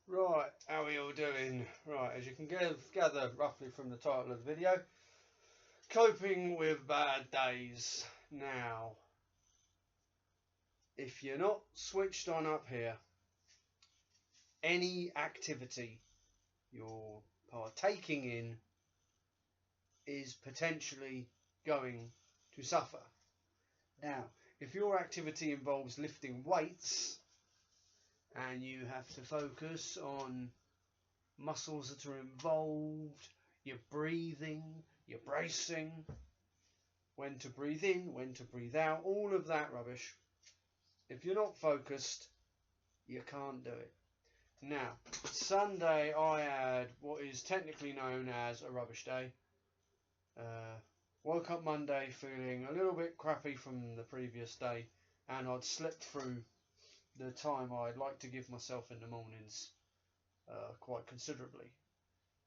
Right, how are we all doing? Right, as you can gather roughly from the title of the video, coping with bad days. Now, if you're not switched on up here, any activity you're partaking in is potentially going to suffer. Now, if your activity involves lifting weights and you have to focus on muscles that are involved, your breathing, your bracing, when to breathe in, when to breathe out, all of that rubbish. If you're not focused, you can't do it. Now, Sunday I had what is technically known as a rubbish day. Woke up Monday feeling a little bit crappy from the previous day, and I'd slept through the time I'd like to give myself in the mornings quite considerably.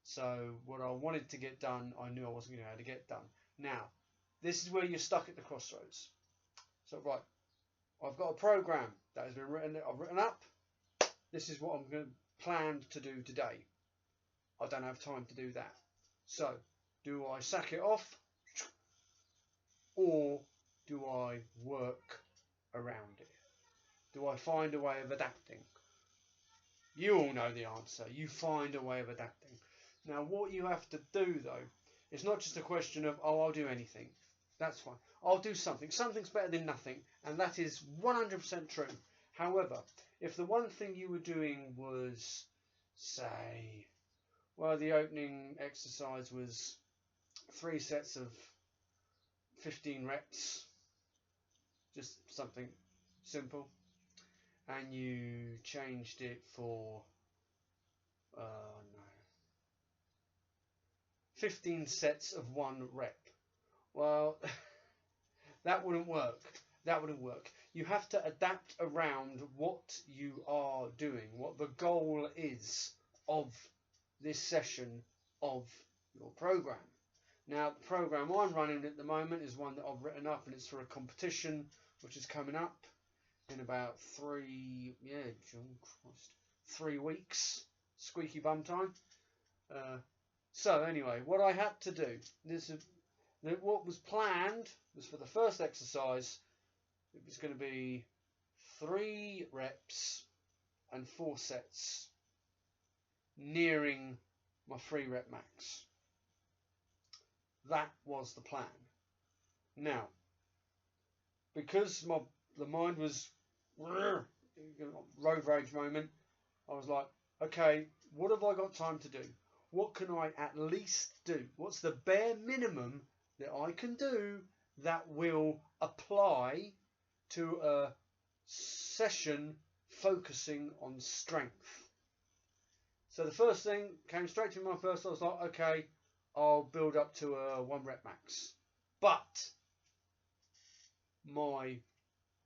So what I wanted to get done, I knew I wasn't going to be able to get done. Now, this is where you're stuck at the crossroads. So right, I've got a program that has been written. I've written up. This is what I'm going to plan to do today. I don't have time to do that. So, do I sack it off, or do I work around it? Do I find a way of adapting? You all know the answer. You find a way of adapting. Now, what you have to do, though, is not just a question of, oh, I'll do anything. That's fine. I'll do something. Something's better than nothing, and that is 100% true. However, if the one thing you were doing was, say, well, the opening exercise was 3 sets of 15 reps, just something simple, and you changed it for, no, 15 sets of 1 rep. Well, that wouldn't work. That wouldn't work. You have to adapt around what you are doing, what the goal is of this session of your program. Now, the program I'm running at the moment is one that I've written up, and it's for a competition which is coming up in about 3 weeks. Squeaky bum time. So anyway, what I had to do, what was planned was for the first exercise, it was going to be 3 reps and 4 sets, nearing my 3 rep max. That was the plan. Now, because the mind was road rage moment, I was like, okay, what have I got time to do? What can I at least do? What's the bare minimum that I can do that will apply to a session focusing on strength? So the first thing came straight to my first. I was like, okay, I'll build up to a 1 rep max. But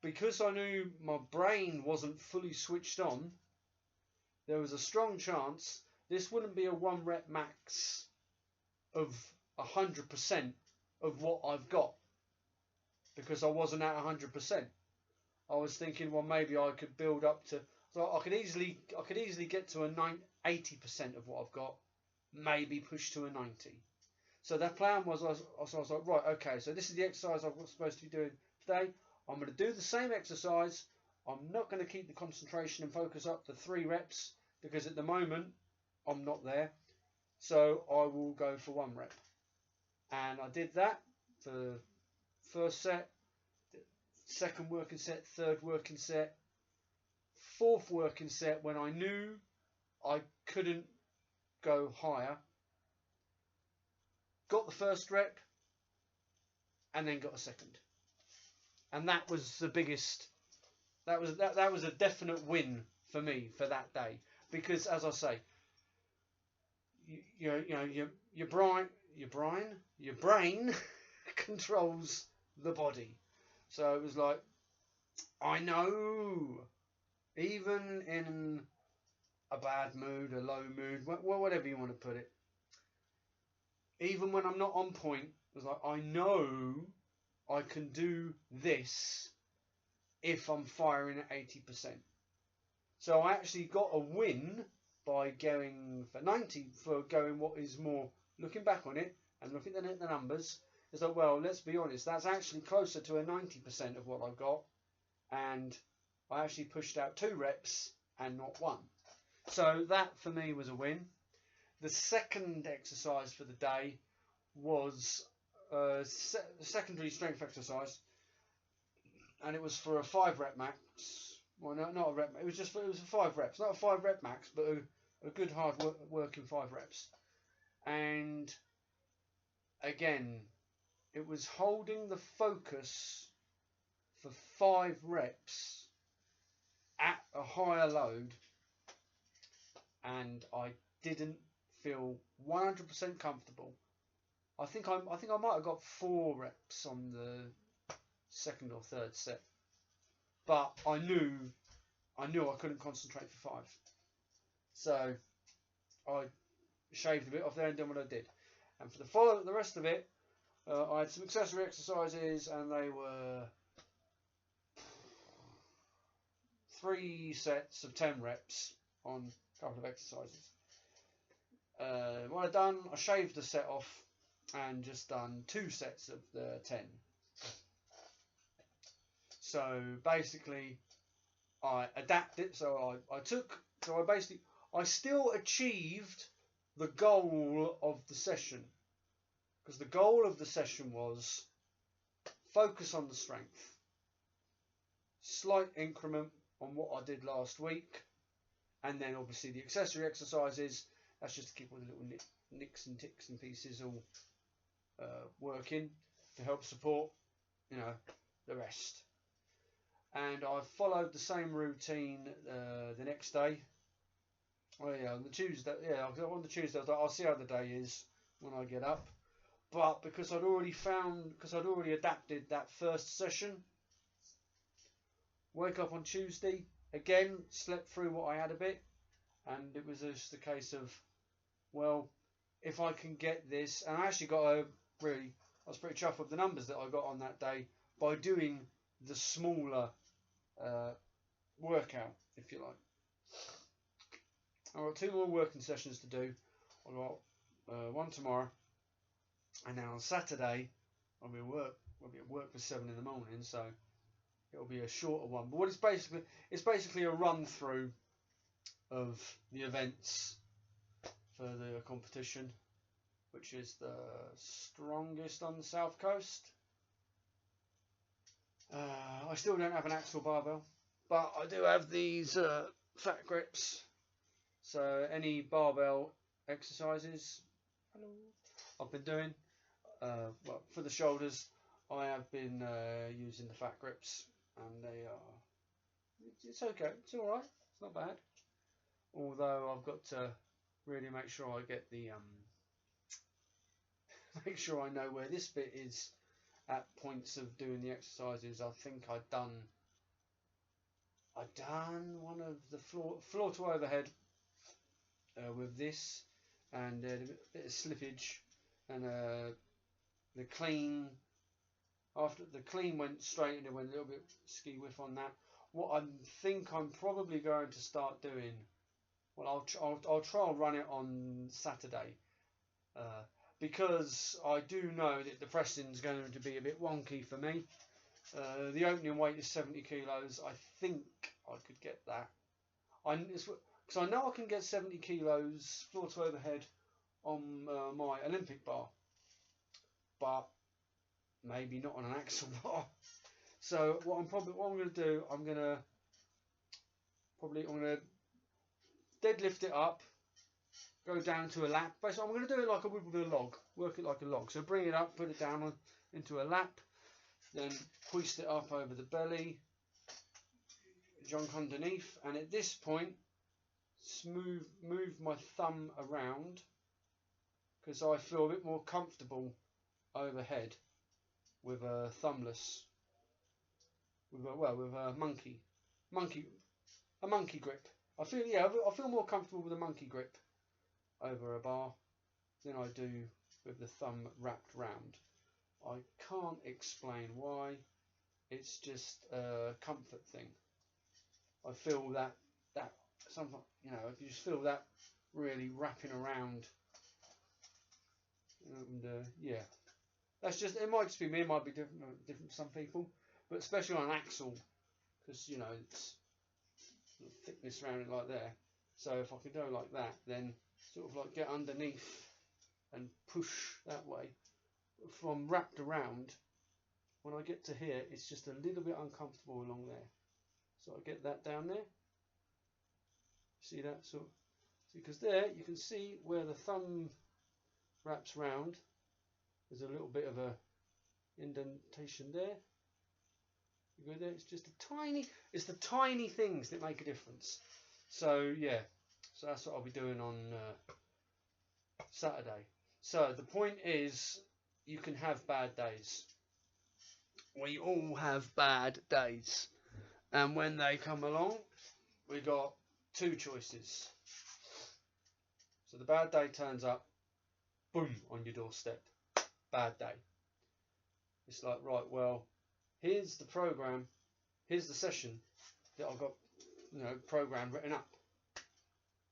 because I knew my brain wasn't fully switched on, there was a strong chance this wouldn't be a 1 rep max of 100% of what I've got, because I wasn't at 100%. I was thinking, well, maybe I could build up to, so I could easily get to a 80% of what I've got, maybe push to a 90. So that plan was, I was like, right, okay, so this is the exercise I'm supposed to be doing today. I'm going to do the same exercise. I'm not going to keep the concentration and focus up to 3 reps, because at the moment I'm not there. So I will go for 1 rep. And I did that for the first set, second working set, third working set, fourth working set, when I knew I couldn't go higher. Got the first rep and then got a second. And that was the biggest, that was a definite win for me for that day. Because as I say, your brain controls the body. So it was like, I know, even in a bad mood, a low mood, whatever you want to put it, even when I'm not on point, it was like, I know I can do this if I'm firing at 80%. So I actually got a win by going for 90, for going what is more, looking back on it and looking at the numbers, is like, well, let's be honest, that's actually closer to a 90% of what I got, and I actually pushed out 2 reps and not 1. So that for me was a win. The second exercise for the day was a secondary strength exercise, and it was for a 5 rep max. Well, no, not a rep. It was just it was a 5 reps, not a 5 rep max, but a good hard working 5 reps. And again, it was holding the focus for 5 reps at a higher load, and I didn't feel 100% comfortable. I think I might have got 4 reps on the second or third set, but I knew I couldn't concentrate for 5, so I shaved a bit off there and done what I did. And for the rest of it, I had some accessory exercises, and they were 3 sets of 10 reps on a couple of exercises. What I'd done, I shaved the set off and just done 2 sets of the 10. So basically, I adapted. So I still achieved the goal of the session, because the goal of the session was focus on the strength, slight increment on what I did last week, and then obviously the accessory exercises. That's just to keep all the little nicks and ticks and pieces all working to help support, the rest. And I followed the same routine the next day. Oh yeah, on the Tuesday. Yeah, on the Tuesday I was like, I'll see how the day is when I get up. But because I'd already adapted that first session, woke up on Tuesday again, slept through what I had a bit, and it was just a case of, well, if I can get this, and I actually I was pretty chuffed with the numbers that I got on that day by doing the smaller workout, if you like. I've got 2 more working sessions to do. I've got one tomorrow, and then on Saturday I'll be at work for 7 in the morning, so it'll be a shorter one. But what it's basically a run through of the events for the competition, which is the strongest on the south coast. I still don't have an axle barbell, but I do have these fat grips. So any barbell exercises I've been doing, well, for the shoulders, I have been using the fat grips, and it's okay, it's all right, it's not bad. Although I've got to really make sure I get the make sure I know where this bit is at points of doing the exercises. I think I'd done one of the floor to overhead with this, and a bit of slippage, and the clean. After the clean went straight, and it went a little bit ski whiff on that. What I think I'm probably going to start doing, well, I'll try and run it on Saturday, because I do know that the pressing's going to be a bit wonky for me. The opening weight is 70 kilos. I think I could get that. Because I know I can get 70 kilos floor to overhead on my Olympic bar, but maybe not on an axle bar. So what I'm going to do, I'm going to deadlift it up, go down to a lap. Basically, I'm going to do it like I would with a log, work it like a log. So bring it up, put it down into a lap, then hoist it up over the belly, junk underneath, and at this point, move my thumb around, because I feel a bit more comfortable overhead with a thumbless, with a monkey grip. I feel more comfortable with a monkey grip over a bar than I do with the thumb wrapped round. I can't explain why. It's just a comfort thing. I feel that something, you know, you just feel that really wrapping around. And yeah, that's just, it might just be me, it might be different for some people, but especially on an axle, because you know it's thickness around it like there. So if I could go like that, then sort of like get underneath and push that way. If I'm wrapped around, when I get to here, it's just a little bit uncomfortable along there. So I get that down there. See that? So because there you can see where the thumb wraps round. There's a little bit of a indentation there. You go there. It's just a tiny. It's the tiny things that make a difference. So yeah. So that's what I'll be doing on Saturday. So the point is, you can have bad days. We all have bad days, and when they come along, we got two choices. So the bad day turns up, boom, on your doorstep. Bad day. It's like, right, well, here's the program, here's the session that I've got, you know, programmed, written up,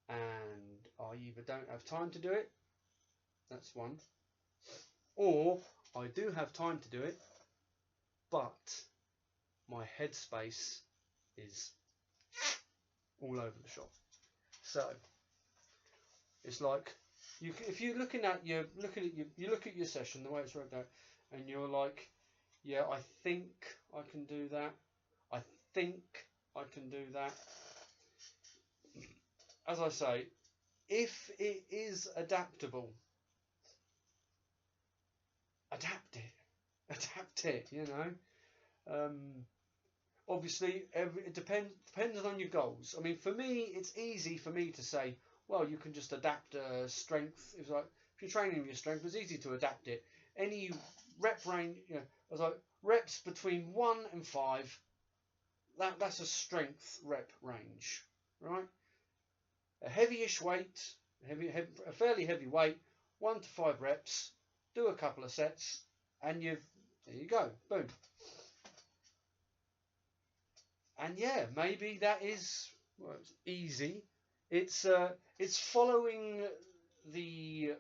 and I either don't have time to do it. That's one. Or I do have time to do it, but my headspace is all over the shop. So it's like if you're looking at your you look at your session, the way it's worked out, and you're like, yeah, I think I can do that. I think I can do that. As I say, if it is adaptable, adapt it, you know. Obviously it depends on your goals. I mean, for me, it's easy for me to say, well, you can just adapt strength. It's like, if you're training with your strength, it's easy to adapt it. Any rep range, you know, I was like, reps between 1 and 5, that's a strength rep range, right? A heavyish weight, a fairly heavy weight, 1 to 5 reps, do a couple of sets, and there you go, boom. And yeah, maybe that is, well, it's easy. It's following the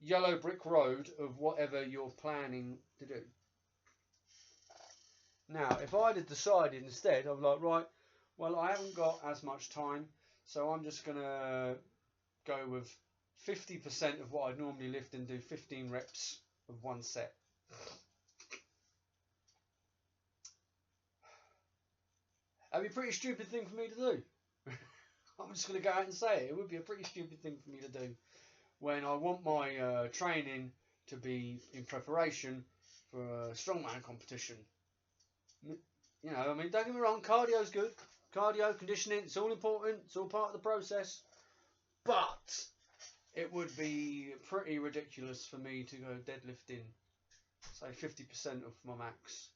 yellow brick road of whatever you're planning to do. Now, if I'd have decided instead, I'm like, right, well, I haven't got as much time, so I'm just gonna go with 50% of what I'd normally lift and do 15 reps of one set. That'd be a pretty stupid thing for me to do. I'm just going to go out and say it. It would be a pretty stupid thing for me to do when I want my training to be in preparation for a strongman competition. You know, I mean, don't get me wrong, cardio's good. Cardio, conditioning, it's all important. It's all part of the process. But it would be pretty ridiculous for me to go deadlifting, say 50% of my max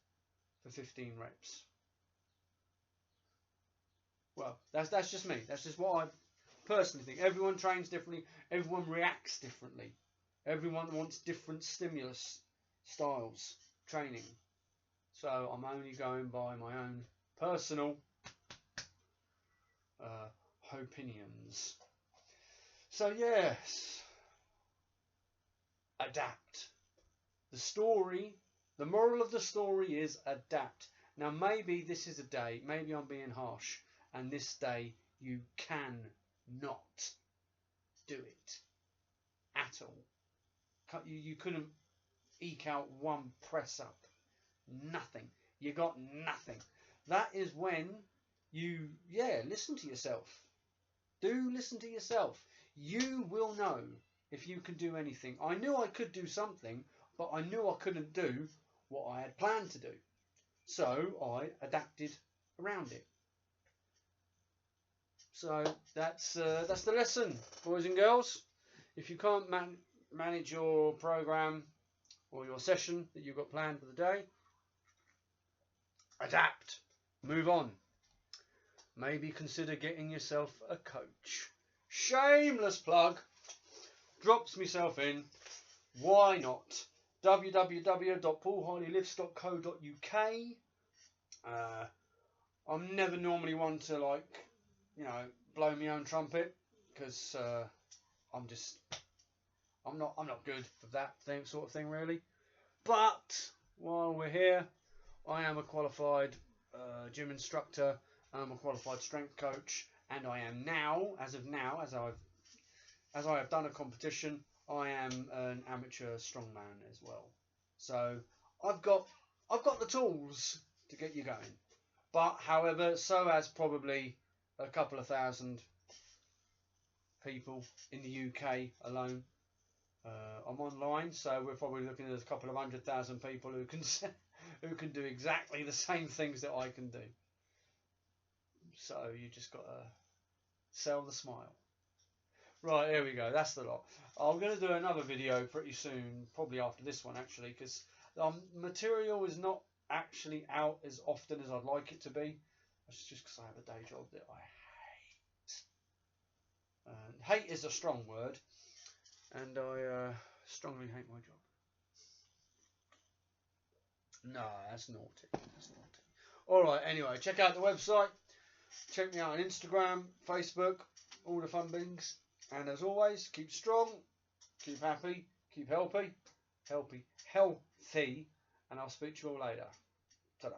for 15 reps. Well, that's just me. That's just what I personally think. Everyone trains differently. Everyone reacts differently. Everyone wants different stimulus styles training. So I'm only going by my own personal opinions. So yes, adapt. The moral of the story is adapt. Now maybe this is a day, maybe I'm being harsh, and this day you can not do it at all. You couldn't eke out one press up. Nothing. You got nothing. That is when you, listen to yourself. Do listen to yourself. You will know if you can do anything. I knew I could do something, but I knew I couldn't do what I had planned to do. So I adapted around it. So that's the lesson, boys and girls. If you can't manage your program or your session that you've got planned for the day, adapt. Move on. Maybe consider getting yourself a coach. Shameless plug. Drops myself in. Why not? www.paulharleylifts.co.uk. I'm never normally one to like you know, blow my own trumpet, because I'm not good for that sort of thing really. But while we're here, I am a qualified gym instructor. I'm a qualified strength coach, and I am now, as I have done a competition, I am an amateur strongman as well. So I've got the tools to get you going. But however, so has probably a couple of thousand people in the UK alone. I'm online, so we're probably looking at a couple of 100,000 people who can do exactly the same things that I can do. So you just got to sell the smile. Right, here we go. That's the lot. I'm going to do another video pretty soon, probably after this one actually, because material is not actually out as often as I'd like it to be. That's just because I have a day job that I hate. Hate is a strong word, and I strongly hate my job. No, that's naughty. That's naughty. All right. Anyway, check out the website. Check me out on Instagram, Facebook, all the fun things. And as always, keep strong, keep happy, keep healthy, and I'll speak to you all later. Ta-da.